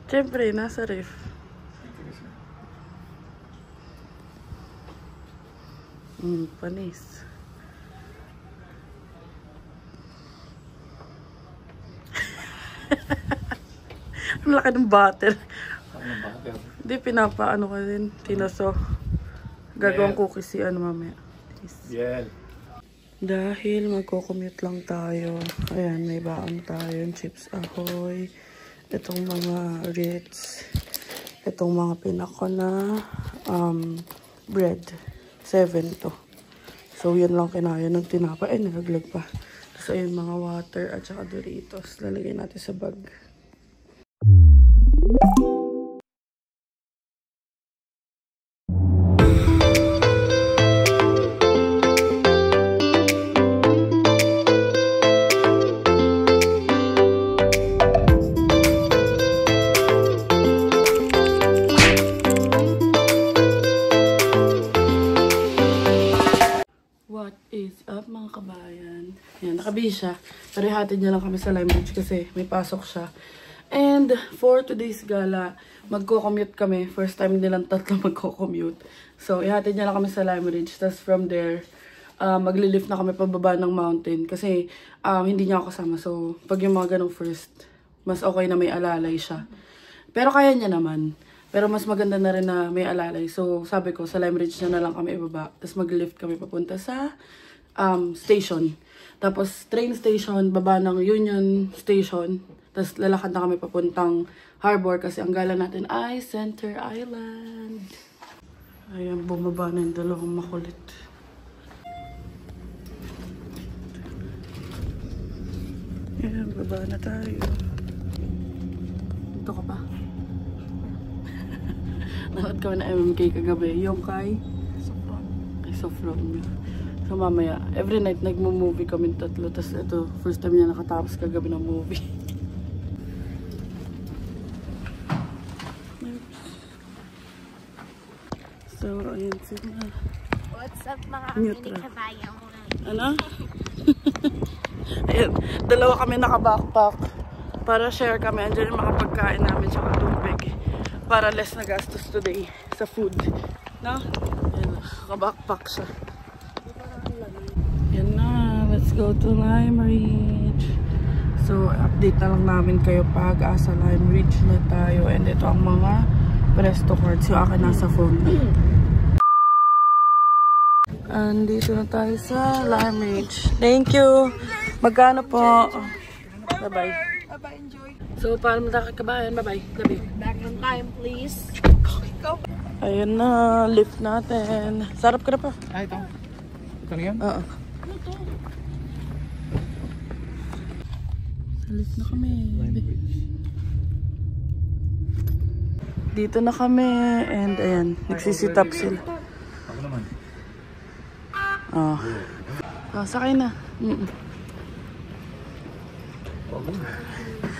Siyempre, nasa ref. Panis. Ang laki ng butter. Hindi, pinapaano ka din. Tinaso. Gagawang cookies si ano mamaya. Yeah. Dahil magko-commute lang tayo. Ayan, may baon tayo. Chips Ahoy. Itong mga Ritz. Itong mga pinako na bread. 7 to. So, yan lang kinaya ng tinapa. Eh, nagaglag pa. So, ayun, mga water at saka Doritos. Lalagay natin sa bag. What is up mga kabayan? Ayan, nakabihis siya. Pero ihatid niya lang kami sa Lime Ridge kasi may pasok siya. And for today's gala, magko-commute kami. First time nilang tatlo magko-commute. So, ihatid niya lang kami sa Lime Ridge. Tapos from there, magli-lift na kami pababa ng mountain. Kasi hindi niya ako kasama. So, pag yung mga ganong first, mas okay na may alalay siya. Pero kaya niya naman. Pero mas maganda na rin na may alalay. So, sabi ko, sa Lime Ridge na lang kami ibaba. Tapos mag-lift kami papunta sa station. Tapos, train station, baba ng Union Station. Tapos, lalakad na kami papuntang harbor kasi ang gala natin ay Center Island. Ayan, bumaba na yung dalawang makulit. Ayan, baba na tayo. Ito ka pa. Nakot kami na MMK kagabi. Yung kay Sofron. So mamaya, every night nagmo-movie kami tatlo. Tapos ito, first time niya nakatapos kagabi ng movie. So, ayun sila. What's up mga mini-kabayang? Ano? Ayun, dalawa kami naka-backpack. Para share kami. Andiyan yung mga pagkain namin tsaka tubig. Para less na gastos today sa food. No? Yan na. Naka-backpack siya. Yan na. Let's go to Lime Ridge. So, update na lang namin kayo pag asa Lime Ridge na tayo. And ito ang mga presto cards. Yung akin nasa phone. Andito na tayo sa Lime Ridge. Thank you. Magkano po? Bye-bye. Bye-bye, enjoy. So, para matakabayan. Bye-bye. Love you. Back on time, please. Go. Ayun na. Lift natin. Sarap ka na pa. Ito. Ito na yan? Oo. Ano to? Sa lift na kami. Dito na kami. And ayan. Nagsisit up sila. Ako naman. Oh. Sakay na.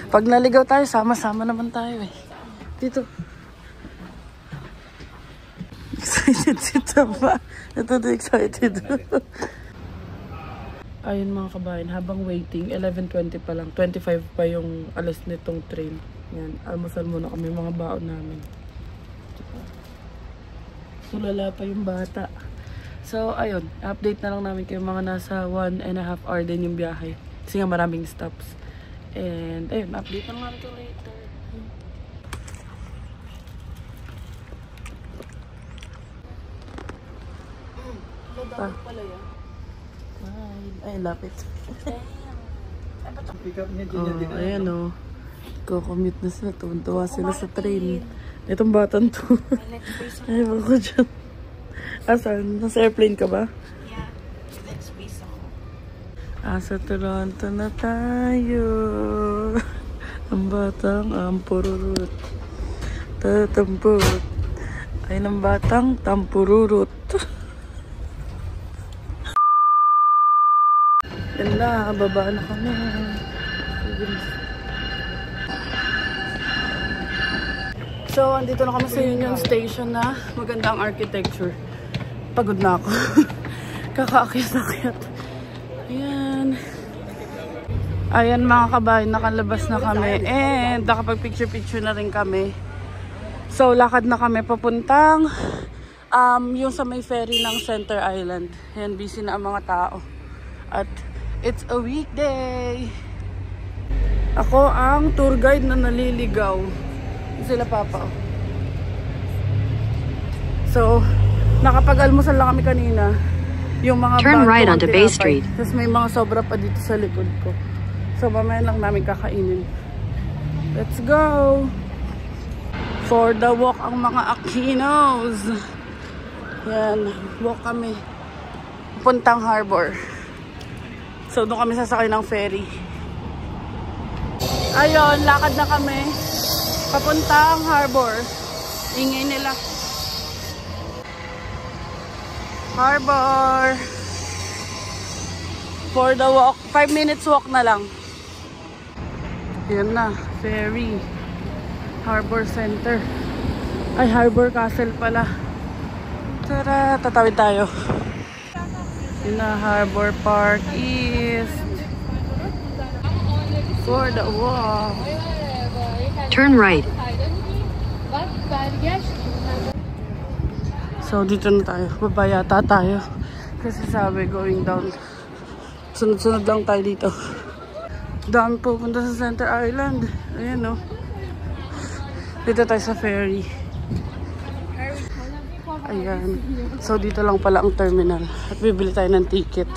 Pag naligaw tayo, sama-sama naman tayo eh. Dito. Excited si Tama. Ito na excited. Ayun mga kabayan, habang waiting, 11:20 pa lang. 25 pa yung alas nitong train. Yan, almusal muna kami mga baon namin. Tulala pa yung bata. So, ayun, update na lang namin kayo mga nasa 1.5 hour din yung biyahe. Kasi nga maraming stops. And, ayun, update na lang namin ito later. Pala yan. Ay, lapit. Pick up niya Oh, ayan o. Ko-commute na sila. Tuwan-tuwa sila sa train. Itong batan to. Ay, bako dyan. Asan? Nasa airplane ka ba? Yeah. Let's space ako. Sa Toronto na tayo. Ang batang ampururut. Tatampurut. Ay, ng batang tampururut. Yan na, baba na kami. So, andito na kami sa Union Station na magandang architecture. Pagod na ako. Kakaakyat-akyat. Ayan. Ayan mga kabayan, nakalabas na kami. And nakapag-picture-picture na rin kami. So, lakad na kami papuntang yung sa may ferry ng Center Island. Ayan, busy na ang mga tao. At it's a weekday. Ako ang tour guide na naliligaw. Sila papa. So, nakapag-almusal lang kami kanina. Yung mga turn right onto Bay Street. Tapos may mga sobra pa dito sa likod ko. So, mamaya lang namin kakainin. Let's go! For the walk ang mga Aquinos. Yan, walk kami. Puntang harbor. So, doon kami sasakay ng ferry. Ayun, lakad na kami. Papuntang harbor. Ingay nila. Harbor. For the walk. 5 minutes walk na lang. Yan na. Ferry. Harbor Center. Ay, Harbor Castle pala. Tara, tatawid tayo. Yan na, Harbor Park East. For the walk. Turn right. So, dito na tayo. Babayata tayo. Kasi sabi, going down. Sunod-sunod lang tayo dito. Daan pupunta sa Center Island. Ayan, no. Dito tayo sa ferry. Ayan. So, dito lang pala ang terminal. At bibili tayo ng ticket.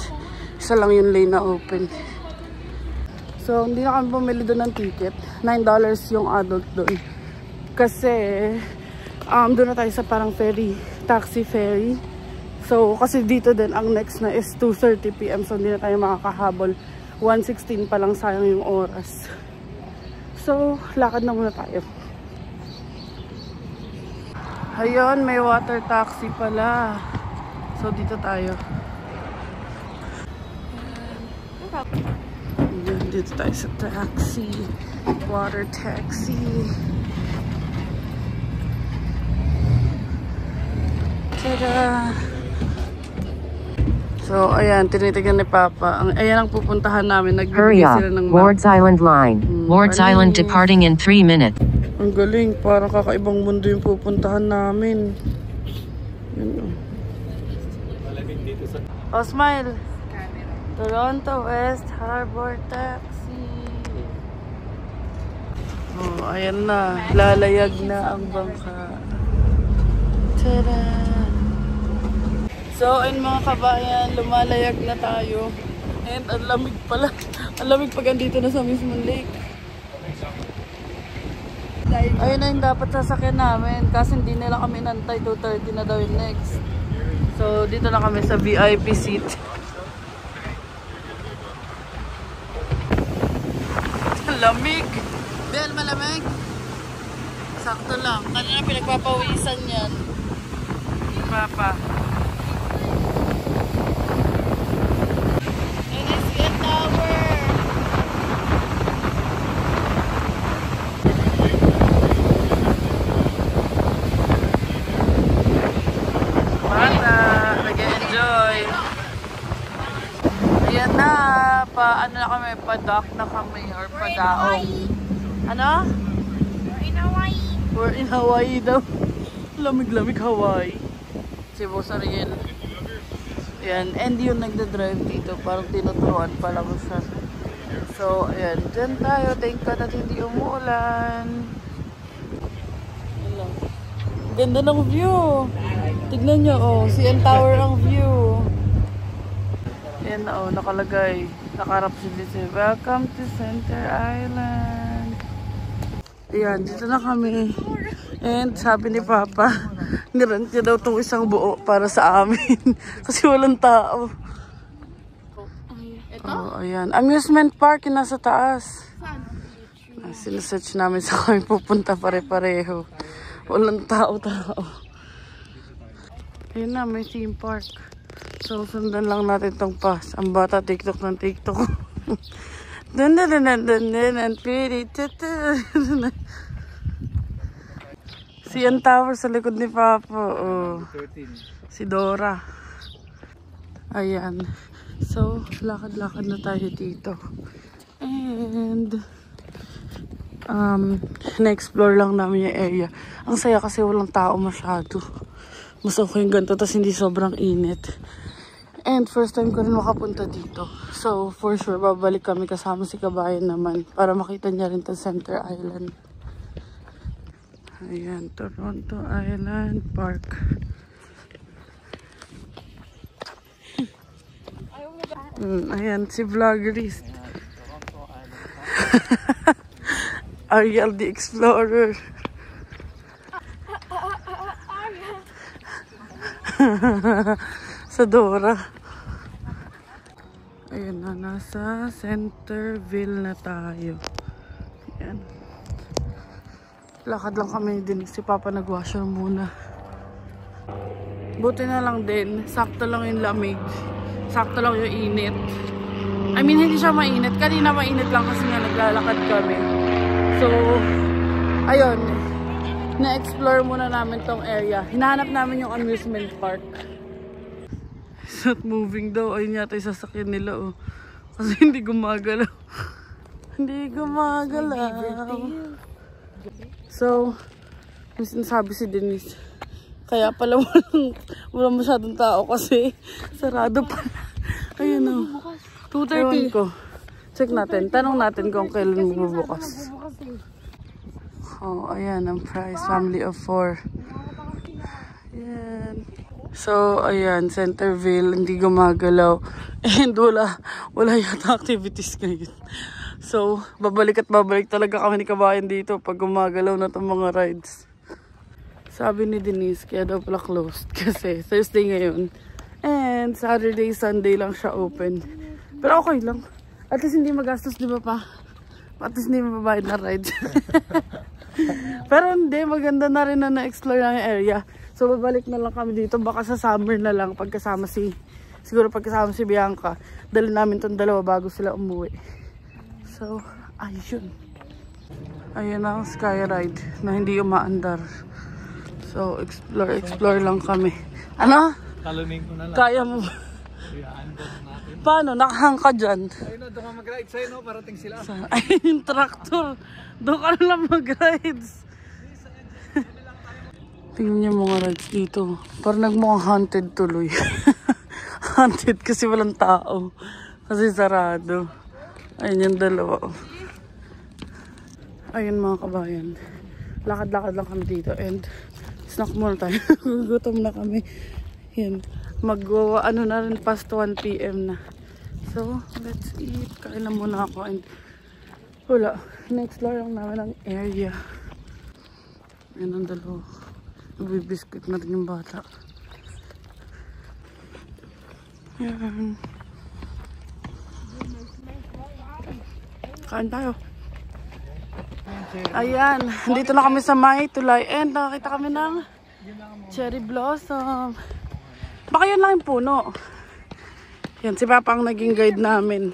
Isa lang yung lane na open. So, hindi na kami bumili doon ng ticket. $9 yung adult doon. Kasi, doon na tayo sa parang ferry. Taxi ferry. So, kasi dito din, ang next na is 2:30 PM. So, hindi na tayo makakahabol. 1:16 pa lang, sayang yung oras. So, lakad na muna tayo. Ayun, may water taxi pala. So, dito tayo. Ayun, dito tayo sa taxi. Water taxi. Tada! So, ayan, tinitigan ni Papa. Ayan ang pupuntahan namin. Hurry up. Lord's Island line. Lord's Island departing in 3 minutes. Ang galing. Parang kakaibang mundo yung pupuntahan namin. Yun. Oh, smile. Toronto West Harbor Taxi. Oh, ayan na. Lalayag na ang bangka. Tada! So, ayun mga kabayan, lumalayag na tayo. And ang lamig pala. Ang lamig pag andito na sa mismong lake. Ayun na yung dapat sasakyan namin. Kasi hindi nila kami nantay. 2:30 na daw yung next. So, dito na kami sa VIP seat. Lamig! Bel, malamig? Sakto lang. Kanina pinagpapawisan yan. Papa. Ayan na, ano na kami, pa-dock na kami, or pa-daong. Ano? We're in Hawaii. We're in Hawaii daw. Lamig-lamig Hawaii. Si Boss Ariel. Ayan, and yung nagda-drive dito, parang tinuturuan pa lang siya. So, ayan, dyan tayo. Thank God at hindi umuulan. Ganda ng view. Tignan nyo, oh, CN Tower ang view. Ayan na, oh, nakalagay. Nakarap siya. Welcome to Center Island. Ayan, dito na kami. And sabi ni Papa, nirent niya daw itong isang buo para sa amin. Kasi walang tao. Ito? Oh, ayan. Amusement park yung nasa taas. Sinesearch namin sa kami pupunta pare-pareho. Walang tao-tao. Ayun na, may theme park. So, sundan lang natin tong pass. Ang bata, TikTok ng TikTok. Dun. And pretty. CN Tower sa likod ni Papa. Oh. Si Dora. Ayan. So, lakad-lakad na tayo dito. And na-explore lang namin yung area. Ang saya kasi walang tao masyado. Mas okay yung ganito, tas hindi sobrang init. And first time ko rin makapunta dito. So, for sure, babalik kami kasama si Kabayan naman para makita niya rin itong Center Island. Ayan, Toronto Island Park. Ayan, si Vloggerist. Ariel the Explorer. Sa Dora. Ayun na, nasa Centerville na tayo. Ayan. Lakad lang kami din. Si Papa nag-washer muna. Buti na lang din. Sakto lang yung lamig. Sakto lang yung init. I mean, hindi siya mainit. Kanina mainit lang kasi nga naglalakad kami. So, ayun. Na-explore muna namin tong area. Hinahanap namin yung amusement park. It's not moving daw. Ayun yata yung sasakyan nila, oh. Kasi hindi gumagalaw. Hindi gumagalaw. So, may sinasabi si Denise. Kaya pala walang masyadong tao kasi sarado pala. Ayun, oh. 2:30 ko. Check natin. Tanong natin kung kailan magbubukas. Oh, ayan ang price. Family of 4. Ayan. So, ayan. Centerville. Hindi gumagalaw. And wala yata activities ngayon. So, babalik at babalik talaga kami ni Kabayan dito pag gumagalaw na itong mga rides. Sabi ni Denise, kaya daw pala closed. Kasi Thursday ngayon. And Saturday, Sunday lang siya open. Pero okay lang. At least hindi magastos, di ba pa? At least hindi mababayad na rides. Pero hindi, maganda na rin na na-explore na yung area. So, babalik na lang kami dito. Baka sa summer na lang siguro pagkasama si Bianca. Dali namin itong dalawa bago sila umuwi. So, ayun. Ayun ang sky ride na hindi umaandar. So, explore lang kami. Ano? Talunin ko na lang. Kaya mo ba? Paano? Nakahang ka dyan? Ayun na, doon ka mag-ride sa'yo, no? Parating sila. Ayun yung tractor. Doon ka lang mag-rides. Tingnan niyo mga rides dito. Parang nagmukhang haunted tuloy. Haunted kasi walang tao. Kasi sarado. Ayun yung dalawa. Ayun mga kabayan. Lakad-lakad lang kami dito. And snack muna tayo. Gutom na kami. Yan. Ano na rin past 1 PM na. So, let's eat. Kain na muna ako. And wala. Na-explore lang namin ang area. Yan ang dalawa. Nagbibiskit na rin yung bata. Yan. Kain tayo. Ayan. Dito na kami sa May Tulay. And nakakita kami ng cherry blossom. Baka yun lang yung puno. Yan, si Papa ang naging guide namin.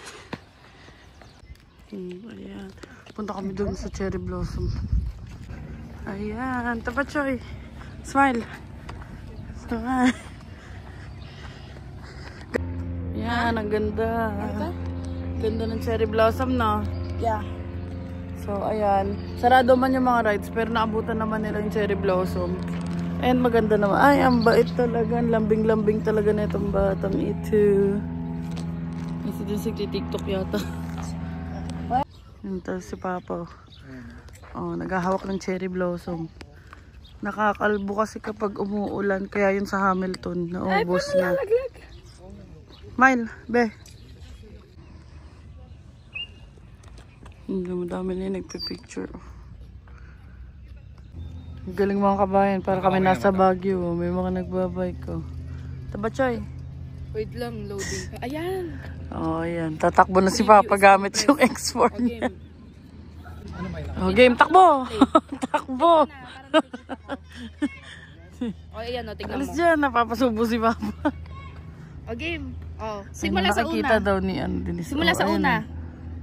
Ayan. Punta kami dun sa cherry blossom. Ayan. Tapachoy. Smile. Smile. Yan, ang ganda. Ganda ng cherry blossom, no? Yeah. So, ayan. Sarado man yung mga rides, pero naabutan naman nila yung cherry blossom. And maganda naman. Ay, ang bait talaga. Lambing-lambing talaga na itong batang ito. Kasi din si TikTok yata. Yun si Papa. Oh, naghahawak ng cherry blossom. Nakakalbo kasi kapag umuulan. Kaya yun sa Hamilton. Naubos na. Mile, be. Dami na yung nagpipicture. Galing mga kabayan. Para kami nasa Baguio. May mga nagbabike ko. Tabachoy. Wait lang, loading. Ayan! Oh, ayan. Tatakbo na si Papa gamit yung export niya. Oh, game. Takbo! Takbo! O, ayan o, tingnan mo. Alis dyan. Napapasubo si Papa. O, game. O, simula sa nakikita una. daw ni Denise. Simula sa una.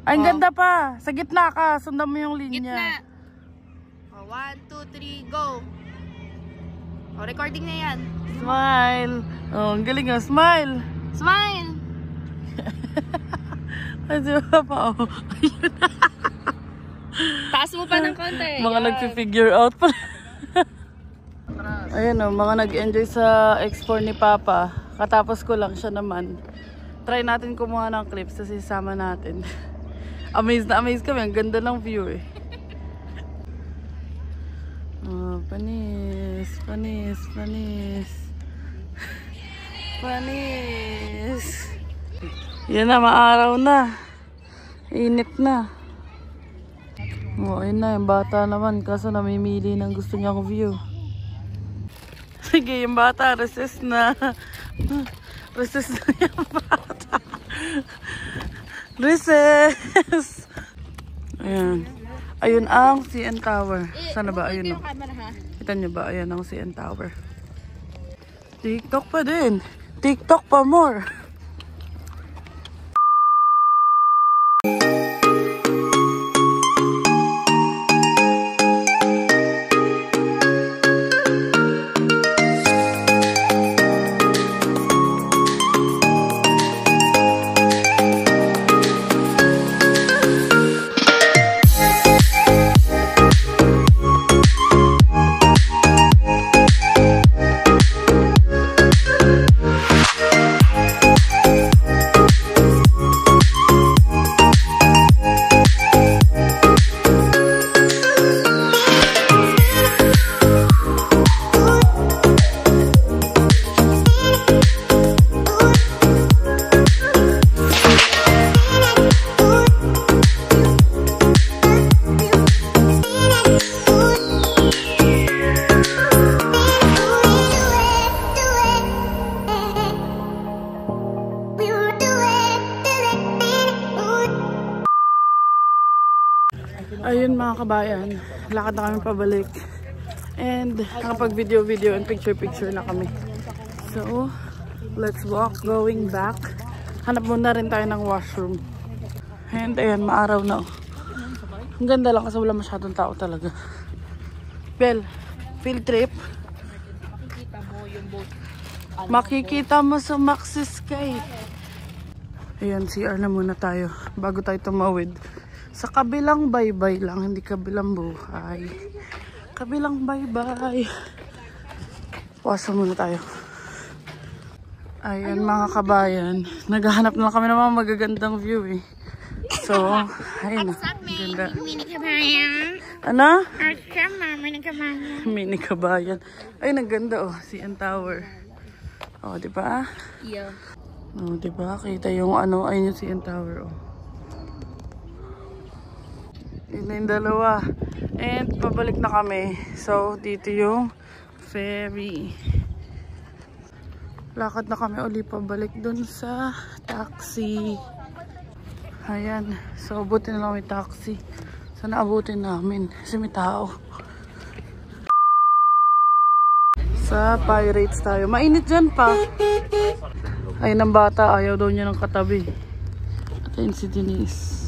Ay, ang ganda pa. Sa gitna ka. Sundan mo yung linya. Gitna. O, 1, 2, 3, go! O, recording na yan. Smile. Oh, ang galing nga. Smile. Smile! Ay, di ba pa, oh. Taas mo pa ng konti. Mga nag-figure out pa. Ayun o, mga nag-enjoy sa explore ni Papa. Katapos ko lang siya naman. Try natin kumuha ng clips kasi isama natin. Amazed na amazed kami. Ang ganda ng view eh. Oh, panis, panis, panis. Panis. Yan na, maaraw na. Init na. Oh, ayun na, yung bata naman. Kaso namimili ng gusto niyang view. Sige, yung bata, resist na. Resist na yung bata. Resist! Ayan. Ayun ang CN Tower. Sana ba? Ayun o. Kita nyo ba? Ayan ang CN Tower. TikTok pa din. TikTok pa more. Ayun mga kabayan, lakad na kami pabalik. And nakapag video and picture na kami. So, let's walk going back. Hanap muna rin tayo ng washroom. And ayan, maaraw na. Ang ganda lang kasi wala masyadong tao talaga. Bel, field trip. Makikita mo sa Maxis Sky. Ayan, CR na muna tayo bago tayo tumawid. Sa kabilang baybay lang, hindi kabilang buhay. Kabilang baybay. Pasa muna tayo. Ayan mga kabayan. Naghahanap na lang kami ng mga magagandang view eh. So, ayun na. Ganda. Mini kabayan. Ano? Mini kabayan. Mini kabayan. Ayun, ang ganda oh. CN Tower. Oh, di ba? Yeah. Oh, di ba? Kita yung ano, ayun yung CN Tower oh. Yun na yung dalawa. And pabalik na kami. So, dito yung ferry. Lakad na kami uli pabalik dun sa taxi. Ayan. So, abutin na lang may taxi. Sana abutin namin. Kasi may tao. Sa Pirates tayo. Mainit dyan pa. Ayun ang bata. Ayaw daw niya ng katabi. At ayun si Denise.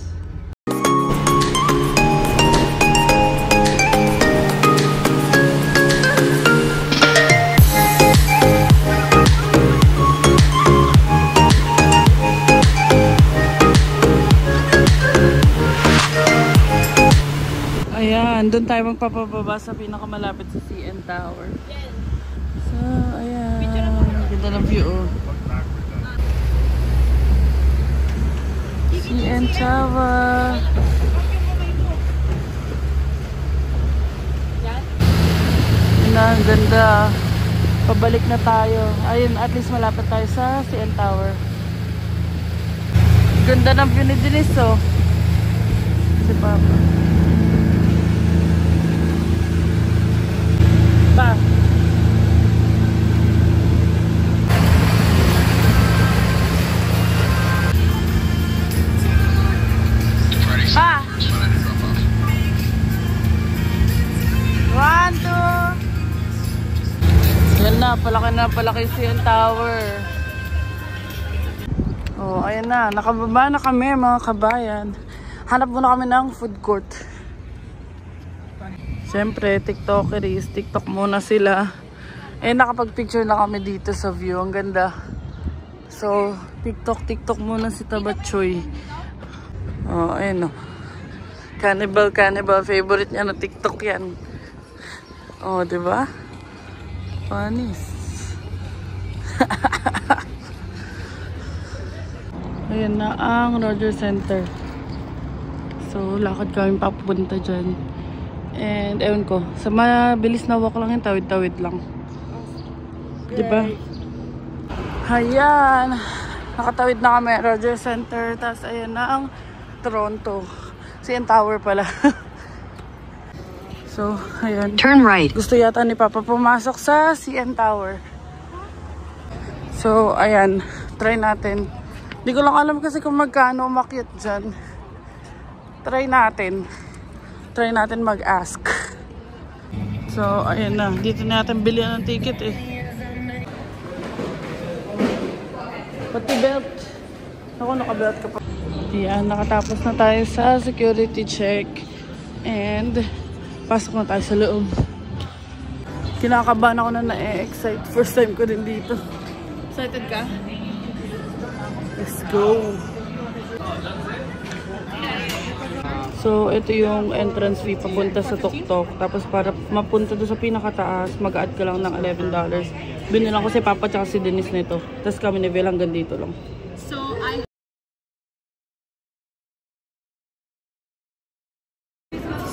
Ayan, doon tayo magpapababa sa pinakamalapit sa CN Tower. So, ayan. Ganda ng view, oh. CN Tower. Yun na, ang ganda. Pabalik na tayo. Ayun, at least malapit tayo sa CN Tower. Ganda ng view ni Denise, oh. Si Papa. Pa. Pa. 1, 2. Yan na, palaki CN Tower. Oh, ayan na, nakababa na kami mga kabayan. Hanap muna kami ng food court. Siyempre, TikTokeries. TikTok muna sila. Eh, nakapag-picture na kami dito sa view. Ang ganda. So, TikTok muna si Tabatchoy. Oh, ayun o. Cannibal, cannibal. Favorite niya na TikTok yan. Oh, diba? Panis. Ayan na ang Rogers Center. So, lakad kami papunta dyan. And, ewan ko. Sa mabilis na walk lang yung tawid-tawid lang. Diba? Ayan. Nakatawid na kami Rogers Center. Tapos, ayan na ang Toronto. CN Tower pala. So, ayan. Turn right. Gusto yata ni Papa pumasok sa CN Tower. So, ayan. Try natin. Hindi ko lang alam kasi kung magkano umakyat dyan. Try natin. Try natin mag-ask. So, ayan na. Dito natin bilihan ng ticket eh. Pati belt. Ako, nakabelt ka pa. Ayan, nakatapos na tayo sa security check. And, pasok na tayo sa loob. Kinakabahan ako na na-excite. First time ko din dito. Excited ka? Let's go! So, ito yung entrance fee papunta sa Tuktok. Tapos para mapunta doon sa pinakataas, mag-add ka lang ng $11. Binilang ko si Papa tsaka si Denise nito. Tapos kami ni Vel hanggang dito lang.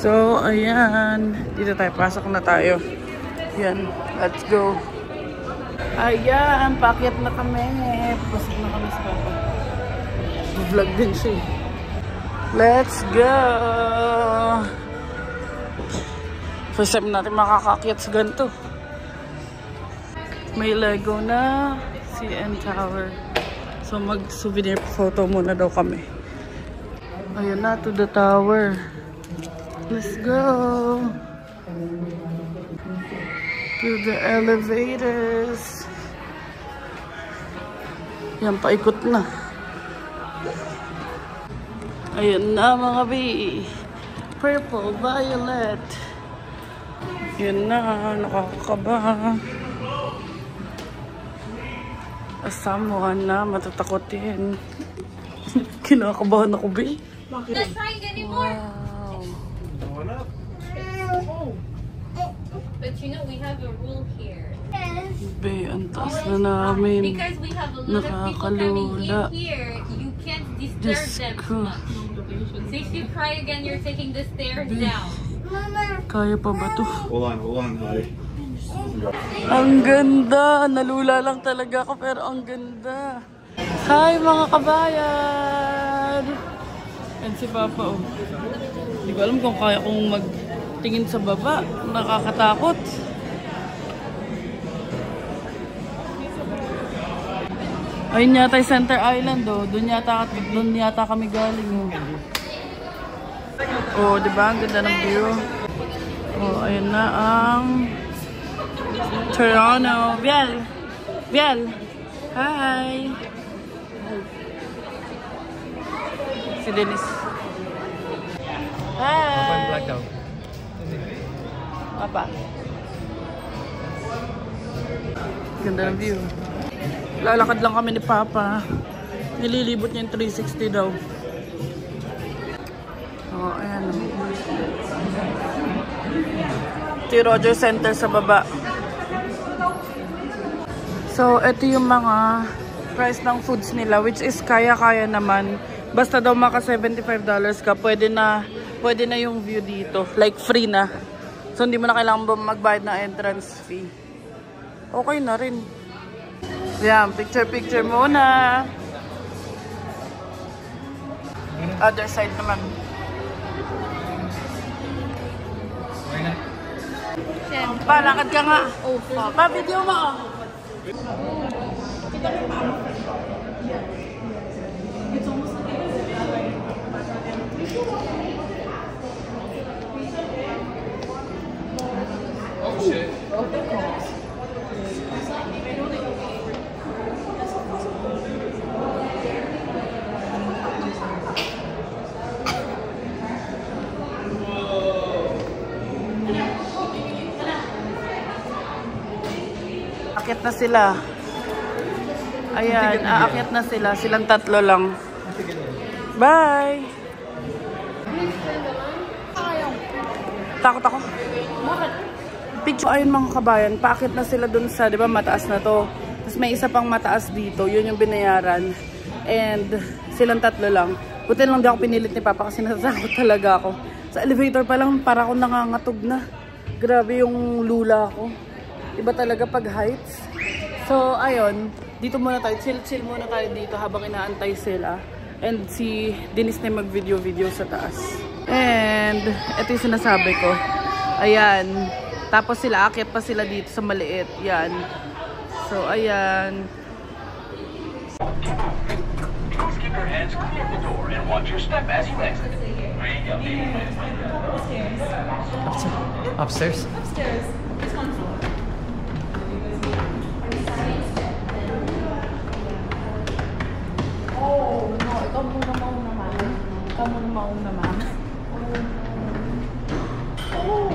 So, ayan. Dito tayo. Pasok na tayo. Ayan. Let's go. Ayan. Paakyat na kami. Pasok na kami sa Papa. Vlog din siya. Let's go! First time natin makakaakyat sa ganito. May Lego na. CN Tower. So, mag-souvenir photo muna daw kami. Ayan na. To the tower. Let's go to the elevators. Yan, paikot na. Ayan na mga B. Purple, violet. Yan na, nakakaba. Someone na matatakotin. Kinakabahan ako, B. Wow. But you know, we have a rule here. Be, ang taas na namin. Because we have a lot of people coming in here, you can't disturb them too much. So if you cry again, you're taking the stairs down. Kaya pa ba to? Hold on, buddy. Ang ganda! Nalula lang talaga ako pero ang ganda. Hi mga kabayan! And si Papa oh. Hindi ko alam kung kaya kong magtingin sa baba. Nakakatakot. Ayun yata yung Center Island oh. Doon yata kami galing oh. Oh, diba? Ang ganda ng view. Oh, ayun na ang Toronto. Biel! Biel! Hi! Si Dennis. Hi! Papa. Ganda ng view. Lalakad lang kami ni Papa. Nililibot niya yung 360 daw. Oh, ayan. Ito yung Rogers Center sa baba. So, ito yung mga price ng foods nila, which is kaya-kaya naman. Basta daw maka $75 ka, pwede na yung view dito. Like, free na. So, hindi mo na kailangan magbayad ng entrance fee. Okay na rin. Yan, picture-picture muna. Other side naman. Pa, lakad ka nga. Pa, video mo. Oh shit. Aakyat na sila. Ayan, aakyat na sila. Silang tatlo lang. Bye! Takot ako. Bakit? Picture. Ayun mga kabayan, paakit na sila dun sa, di ba, mataas na to. Tapos may isa pang mataas dito. Yun yung binayaran. And silang 3 lang. Buti lang di ako pinilit ni Papa kasi natatakot talaga ako. Sa elevator pa lang, para akong nangangatog na. Grabe yung lula ko. Iba talaga pag heights. So, ayun. Dito muna tayo. Chill muna tayo dito habang inaantay sila. And si Denise na mag-video sa taas. And ito yung sinasabi ko. Ayan. Tapos sila, akit pa sila dito sa maliit. Yan. So, ayan. Please keep your hands clear of the door and watch your step as you exit. Upstairs? Upstairs. It's on floor. Oh, no. Ikaw muna mauna, ma'am. Ikaw muna mauna, ma'am. Oh.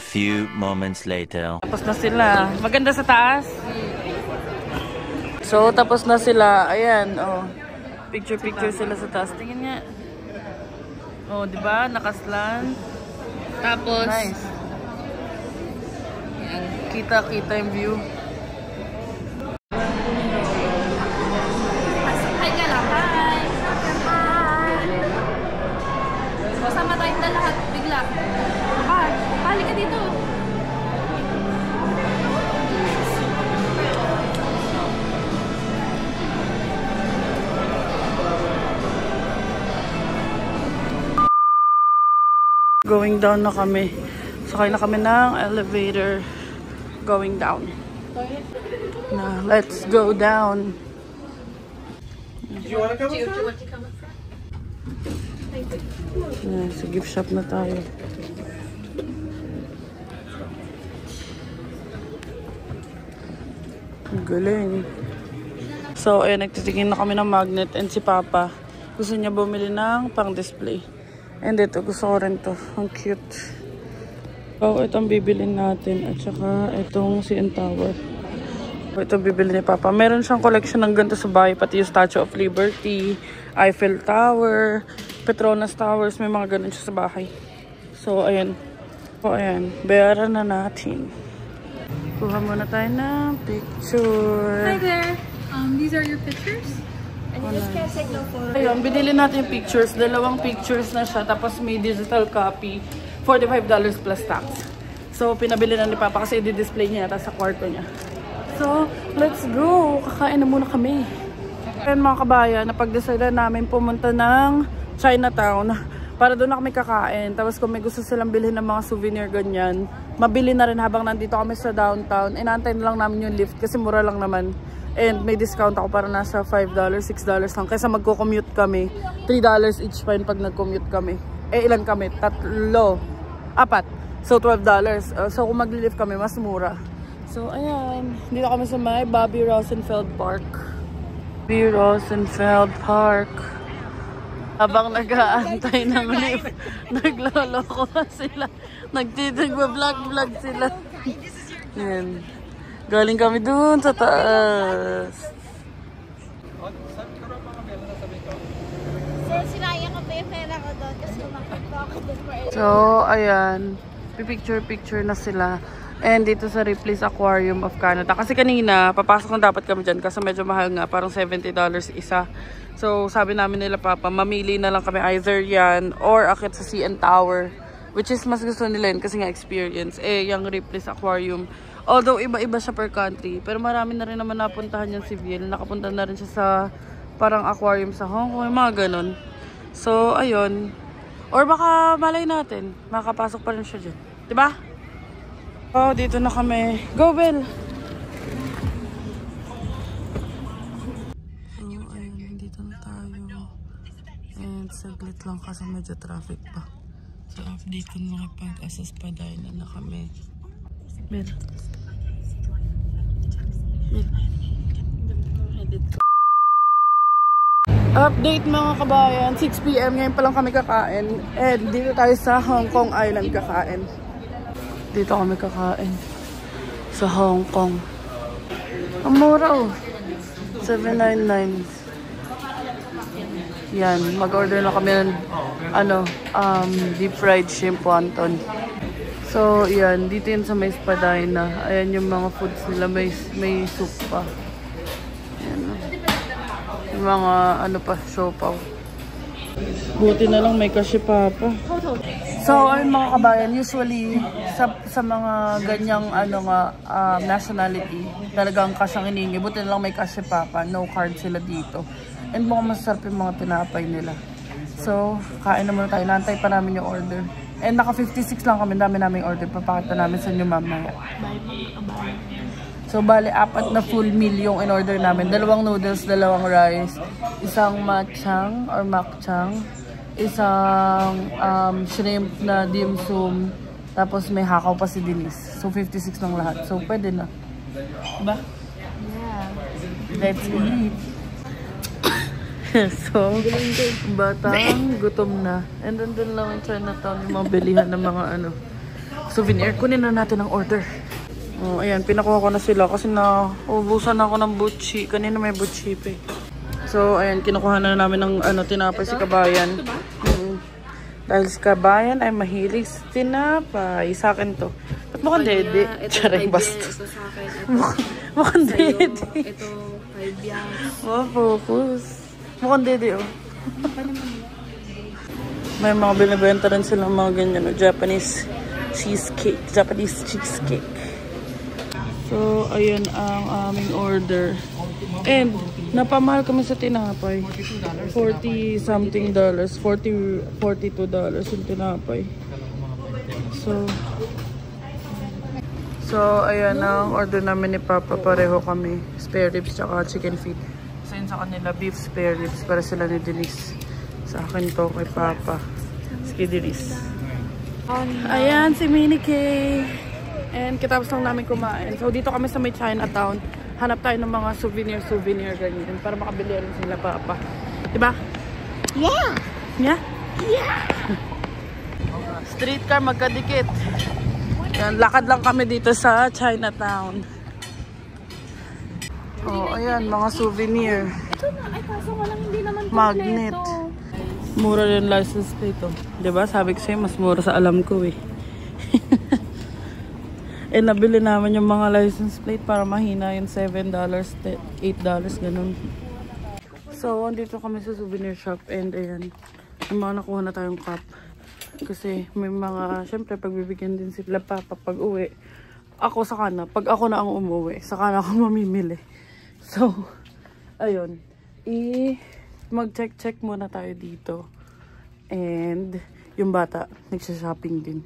few moments later. Tapos na sila. Maganda sa taas. So, tapos na sila. Ayan, oh. Picture sila sa taas. Tingin nga. Oh, di ba? Nakaslan. Tapos, Nice. Kita-kita yung view. Hi ka lang. Hi! Kasama tayong lahat bigla. Pali ka dito. Going down na kami. Sakay na kami ng elevator. Going down. Na, let's go down. Do you want to come with her? Sa gift shop na tayo. Ang galing. So, ayun, nagtitingin na kami ng magnet and si Papa gusto niya bumili ng pang-display. And ito, gusto ko rin to. Ang cute. So, itong bibilin natin. At saka, itong CN Tower. Ito bibili ni Papa. Meron siyang collection ng ganito sa bahay. Pati yung Statue of Liberty, Eiffel Tower, Petronas Towers. May mga ganun siya sa bahay. So, ayan. So, ayan. Bayaran na natin. Kuha muna tayo ng picture. Hi there. These are your pictures? Ayun, binili natin yung pictures. Dalawang pictures na siya. Tapos may digital copy. $45 plus tax. So, pinabili na ni Papa kasi i-display niya yata sa kwarto niya. So, let's go! Kakain na muna kami. Ayun mga kabayan, napag-decide namin pumunta ng Chinatown para doon na kami kakain. Tapos kung may gusto silang bilhin ng mga souvenir ganyan, mabili na rin habang nandito kami sa downtown. Inaantay na lang namin yung lift kasi mura lang naman. And may discount ako para nasa $5, $6 lang. Kaysa magko-commute kami. $3 each pa yun pag nag-commute kami. Eh, ilan kami? 3, 4. So, $12. So, kung mag-lift kami, mas mura. So, ayan. Dito kami sa may Bobby Rosenfeld Park. Bobby Rosenfeld Park. Habang nag-aantay ng lift, nagloloko sila. Nagtitig-vlog sila. Ayan. Galing kami dun sa taas. Sir, sinayang ko pa yung pera ko doon kasi umakit pa ako doon for So, ayan. Pipicture-picture na sila. And dito sa Ripley's Aquarium of Canada. Kasi kanina, papasok na dapat kami dyan kasi medyo mahal nga. Parang $70 isa. So, sabi namin nila Papa, mamili na lang kami either yan or akit sa CN Tower. Which is mas gusto nila yun kasi nga experience. Eh, yung Ripley's Aquarium. Although, iba-iba siya per country. Pero marami na rin naman napuntahan yung civil. Nakapunta na rin siya sa parang aquarium sa Hong Kong. Mga ganun. So, ayun. Or baka malay natin. Makapasok pa rin siya dyan. Diba? Oh, dito na kami. Go, Bell! So, ayun. Dito na tayo. And saglit lang kasi medyo traffic pa. So, dito na nakipag-assess pa dahil na kami. Bell. Update mga kabayan, 6 PM ngayon pa lang kami kakain. And dito tayo sa Hong Kong Island kakain. Dito kami kakain sa Hong Kong. Ang mura oh. $7.99. Yan, mag-order na kami ng deep fried shrimp wonton. So, yan. Dito yun sa may Spadina. Ayan yung mga foods nila. May soup pa. Ayan. Yung mga pa, siopaw. Buti na lang may kasi Papa. So, ayun mga kabayan. Usually, sa mga ganyang nationality, talagang kasyang iningi. Buti na lang may kasi Papa. No card sila dito. And mukhang masarap yung mga tinapay nila. So, kain na muna tayo. Nantay pa namin yung order. And naka 56 lang kami, dami naming order. Papakita namin sa inyo mamaya. So, bali, 4 na full meal yung in-order namin. 2 noodles, 2 rice, isang makchang or makchang, isang shrimp na dim sum, tapos may hakaw pa si Denise. So, 56 lang lahat. So, pwede na. Diba? Yeah. Let's eat. So, batang gutom na. And then dun lang yung Chinatown, yung mga bilihan ng mga souvenir. Kunin na natin ang order. Oh, ayan, pinakuha ko na sila kasi naubusan ako ng butchi. Kanina may butchi pa eh. So, ayan, kinukuha na namin ng tinapay si Kabayan. Dahil si Kabayan ay mahilig sa tinapay. Sa akin to. Mukhang dede. Charing basta. Ito sa akin. Ito Mukhang dede. Ito kay Bianca. Focus. Mukhang dede, oh. May mga binibenta rin silang mga ganyan, Japanese cheesecake. Japanese cheesecake. So, ayun ang aming order. And, napamahal kami sa tinapay. $40 something dollars. $42 yung tinapay. So, ayan ang order namin ni Papa. Pareho kami. Spare ribs tsaka chicken feet. So, yun sa kanila, beef spare ribs. Para sila ni Denise. Sa akin to, kay Papa. Si Denise. Ayan, si Mini K. And kitapos lang namin kumain. So, dito kami sa may Chinatown. Hanap tayo ng mga souvenir ganyan. Para makabili rin sila Papa. Diba? Yeah! Yeah? Yeah! Streetcar magkadikit. Ayan, lakad lang kami dito sa Chinatown. Oh, ayan, mga souvenir. Ito na, ay kaso nga lang hindi naman Magnet. Mura rin license plate, oh. Diba? Sabi ko sa'yo, mas mura sa alam ko, eh. Eh, nabili naman yung mga license plate para mahina yung $7, $8, ganun. So, andito kami sa souvenir shop and ayan, yung mga nakuha na tayong cup. Kasi may mga, syempre, pagbibigyan din sila Papa pag uwi. Ako saka na, pag ako na ang umuwi, saka na ako mamimili. So, ayun. Mag-check muna tayo dito. And, yung bata, nagsha-shopping din.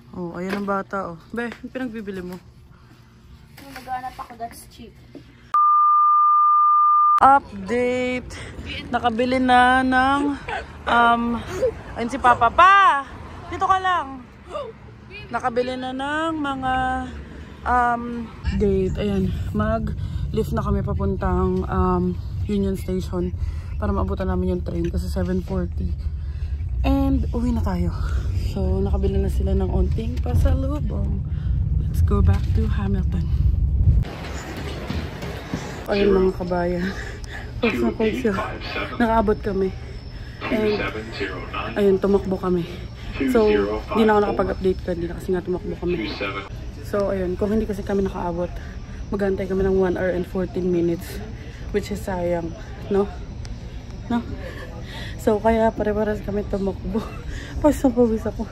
Oh, ayun ang bata, oh. Be, yung pinagbibili mo? Maghanap ako, that's cheap. Update! Nakabili na ng, ayun si Papa. Pa! Dito ka lang! Nakabili na ng mga, date. Ayan, mag-lift na kami papuntang, Union Station para maabutan namin yung train kasi 7:40. And uwi na tayo. So, nakabili na sila ng onting pasalubong. Let's go back to Hamilton. Ayun mga kabayan. Pulse na pulse yun. Nakaabot kami. And ayun, tumakbo kami. So, hindi na ako nakapag-update ka. Hindi na kasi nga tumakbo kami. So, ayun. Kung hindi kasi kami nakaabot, maghantay kami ng 1 hour and 14 minutes. Which is sayang. No? No? So, kaya pare-pares kami tumakbo. Pawis ako.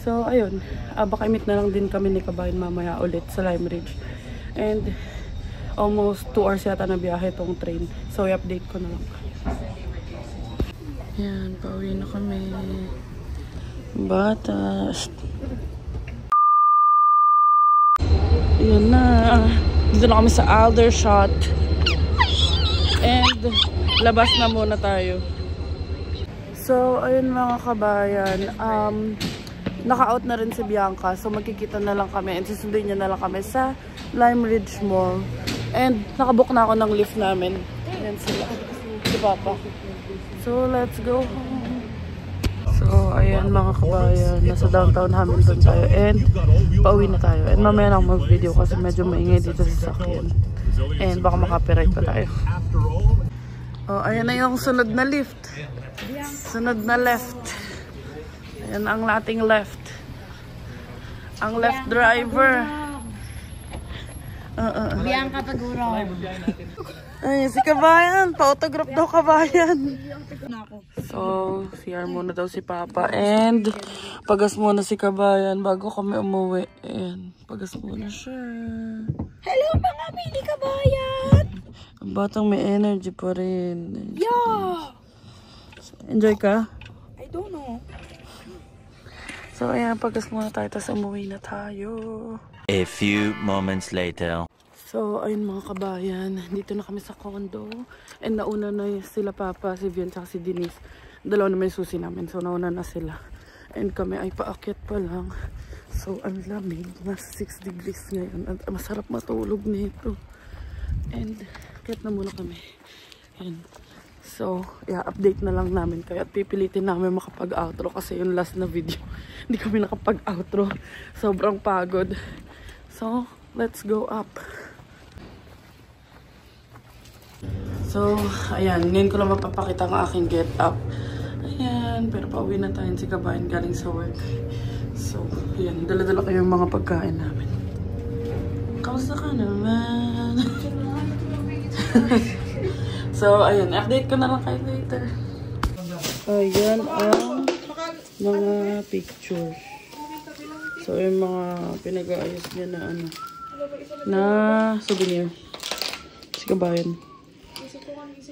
So, ayun. Baka i-meet na lang din kami ni Kabayan mamaya ulit sa Lime Ridge. And, almost 2 hours yata na biyahe tong train. So, i-update ko na lang. Yan, pauwi na kami. Batas. Yan na. Dito na kami sa Aldershot. And, labas na muna tayo. So, ayun mga kabayan. Naka-out na rin si Bianca. So, magkikita na lang kami. And susunduin niya na lang kami sa Lime Ridge Mall. And, nakabook na ako ng lift namin. Ayan sila. Si Papa. So, let's go home. So, ayan mga kabayan. Nasa downtown Hamilton tayo. And, pauwi na tayo. And, mamaya na ako mag-video kasi medyo maingay dito sa sakyan. And, baka makapiright pa tayo. Oh, ayan na yung sunod na lift. Sunod na left. Ayan ang lating left. Ang left driver. Bianca Taguro. Ay, si Kabayan. Pa-autograph daw Kabayan. So, CR muna daw si Papa. And, pagas muna si Kabayan bago kami umuwi. Ayan, pagas muna siya. Hello mga mini kabayan! Ang batang may energy pa rin. Yeah! Enjoy ka? I don't know. So, ayan, pagas muna tayo. Tapos umuwi na tayo. A few moments later. So, ayun mga kabayan. Dito na kami sa condo. And nauna na sila Papa, si Vian, tsaka si Denise. Dalawa na may susi namin. So, nauna na sila. And kami ay paakyat pa lang. So, ang lamig. Nasa 6 degrees ngayon. At masarap matulog nito. And, akyat na muna kami. And, so, yeah, update na lang namin kayo. At pipilitin namin makapag-outro kasi yung last na video. Hindi kami nakapag-outro. Sobrang pagod. So, let's go up. So, ayan. Ngayon ko lang mapapakita ang aking get up. Ayan. Pero pauwi na tayo si Kabayan galing sa work. So, yan. Dala-dala ko yung mga pagkain namin. Kamusta ka naman? So, ayun. Update ko na lang kayo later. Ayan ang mga picture. So, yung mga pinag-aayos niya na ano. Na souvenir. Kasi kabayan.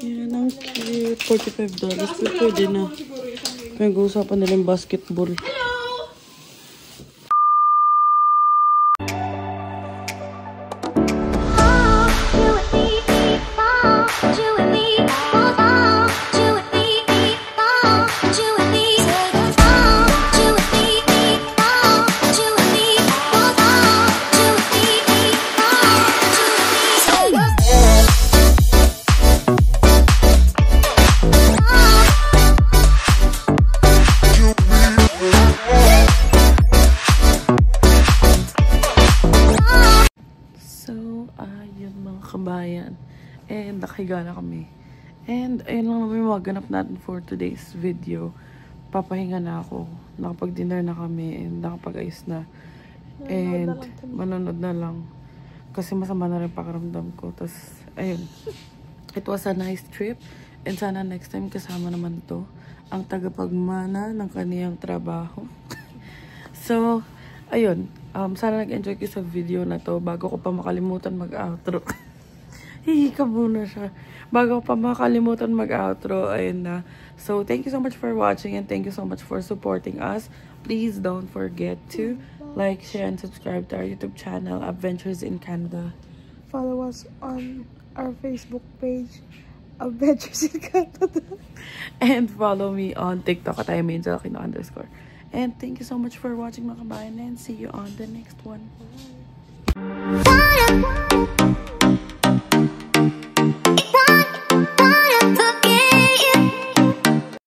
Yan ang cute. $45. Pero pwede na. Pinag-uusapan nila yung basketball. Kabayan. And nakahiga na kami. And ayun lang naman yung mga ganap natin for today's video. Papahinga na ako. Nakapag-dinner na kami and nakapag-ayos na. And manonood na lang. Kasi masama na rin pakiramdam ko. Tapos, ayun. It was a nice trip. And sana next time kasama naman to ang tagapagmana ng kaniyang trabaho. So, ayun. Sana nag-enjoy kayo sa video na to bago ko pa makalimutan mag-outro. Hihikabo na siya. Bago pa makalimutan mag-outro. Ayun na. So, thank you so much for watching and thank you so much for supporting us. Please don't forget to like, share, and subscribe to our YouTube channel, Adventures in Canada. Follow us on our Facebook page, Adventures in Canada. And follow me on TikTok at @imainsalakino_. And thank you so much for watching mga kabayan and see you on the next one.